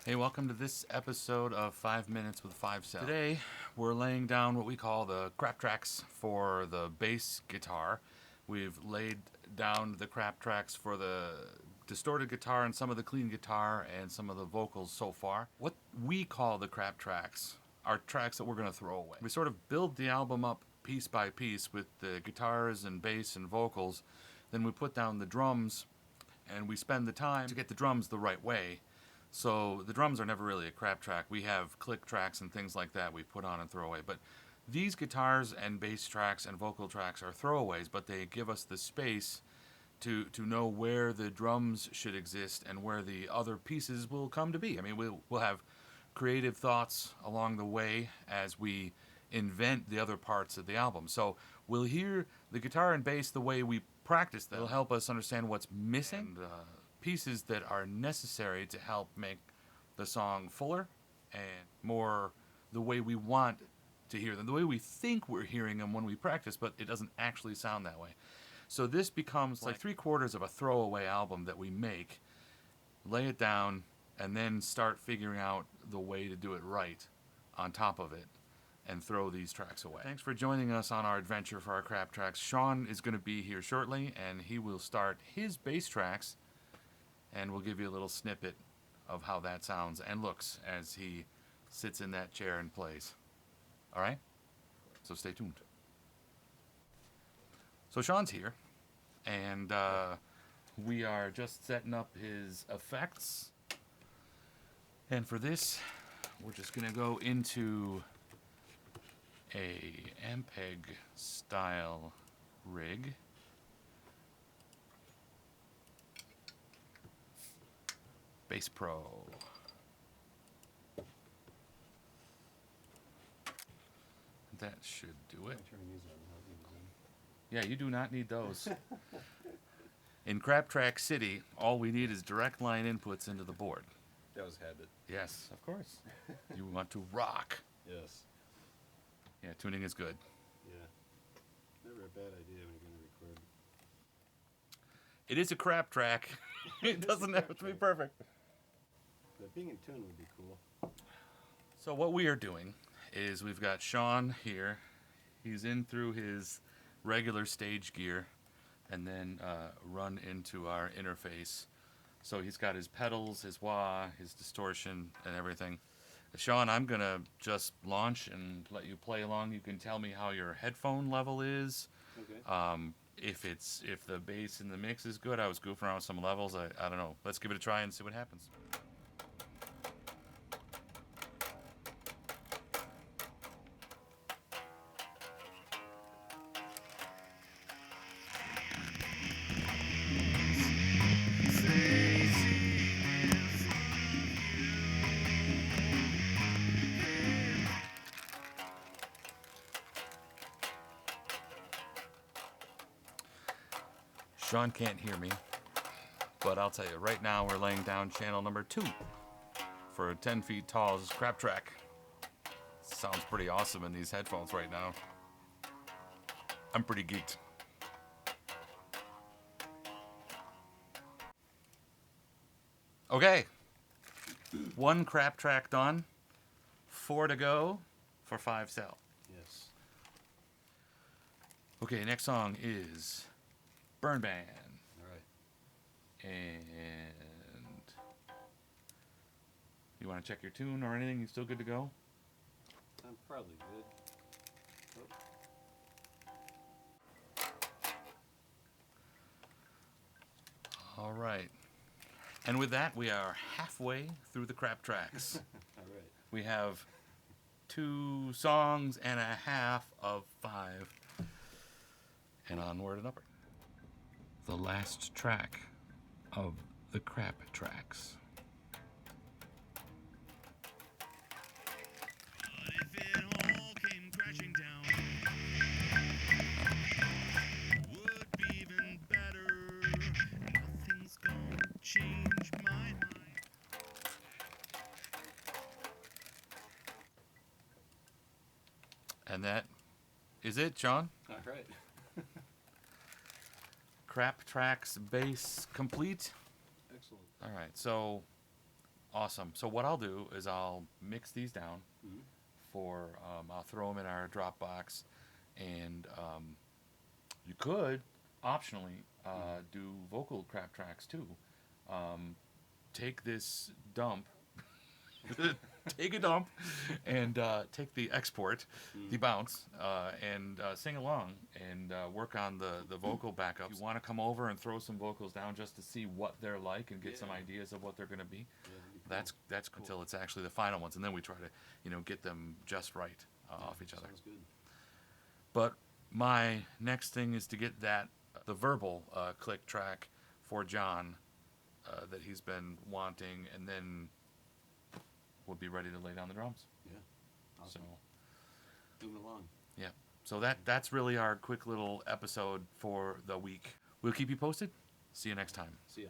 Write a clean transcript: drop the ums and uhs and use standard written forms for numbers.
Hey, welcome to this episode of 5 Minutes with 5 Cell. Today, we're laying down what we call the crap tracks for the bass guitar. We've laid down the crap tracks for the distorted guitar and some of the clean guitar and some of the vocals so far. What we call the crap tracks are tracks that we're going to throw away. We sort of build the album up piece by piece with the guitars and bass and vocals. Then we put down the drums and we spend the time to get the drums the right way. So the drums are never really a crap track. We have click tracks and things like that we put on and throw away. But these guitars and bass tracks and vocal tracks are throwaways, but they give us the space to know where the drums should exist and where the other pieces will come to be. I mean, we'll have creative thoughts along the way as we invent the other parts of the album. So we'll hear the guitar and bass the way we practice them. It'll help us understand what's missing. And, pieces that are necessary to help make the song fuller and more the way we want to hear them, the way we think we're hearing them when we practice, but it doesn't actually sound that way. So this becomes like 3/4 of a throwaway album that we make, lay it down, and then start figuring out the way to do it right on top of it and throw these tracks away. Thanks for joining us on our adventure for our crap tracks. Sean is going to be here shortly, and he will start his bass tracks, and we'll give you a little snippet of how that sounds and looks as he sits in that chair and plays. All right? So stay tuned. So Sean's here, and we are just setting up his effects. And for this, we're just going to go into a Ampeg style rig. Bass Pro. That should do it. Yeah, you do not need those. In Crap Track City, all we need is direct line inputs into the board. That was habit. Yes, of course. You want to rock. Yes. Yeah, tuning is good. Yeah. Never a bad idea when you're going to record. It is a crap track. It doesn't have to be perfect. But being in tune would be cool. So what we are doing is we've got Sean here. He's in through his regular stage gear and then run into our interface. So he's got his pedals, his wah, his distortion, and everything. Sean, I'm going to just launch and let you play along. You can tell me how your headphone level is. Okay. If the bass in the mix is good. I was goofing around with some levels. I don't know. Let's give it a try and see what happens. Sean can't hear me, but I'll tell you, right now we're laying down channel number 2 for a 10 feet tall crap track. Sounds pretty awesome in these headphones right now. I'm pretty geeked. Okay, 1 crap track done, 4 to go for 5 Cell. Yes. Okay, next song is Burn Ban. All right. And you want to check your tune or anything? You still good to go? I'm probably good. Oh. All right. And with that, we are halfway through the crap tracks. All right. We have 2 songs and a half of 5. And onward and upward. The last track of the crap tracks. If it all came crashing down, would be even better. Nothing's gonna change my mind. And that is it, John. All right. Crap tracks bass complete. Excellent. All right, so Awesome. So what I'll do is I'll mix these down Mhm. for, I'll throw them in our Dropbox, and you could optionally do vocal crap tracks too. Take this dump, take a dump, and take the export, the bounce, and sing along and work on the vocal backups. If you want to come over and throw some vocals down just to see what they're like and get some Yeah. ideas of what they're going to be, Yeah, that'd be cool. that's cool. Until it's actually the final ones, and then we try to get them just right Yeah, off each other. Sounds good. But my next thing is to get the verbal click track for John that he's been wanting, and then we'll be ready to lay down the drums. Yeah. Awesome. So Moving along. yeah, so that's really our quick little episode for the week. We'll keep you posted. See you next time. See ya.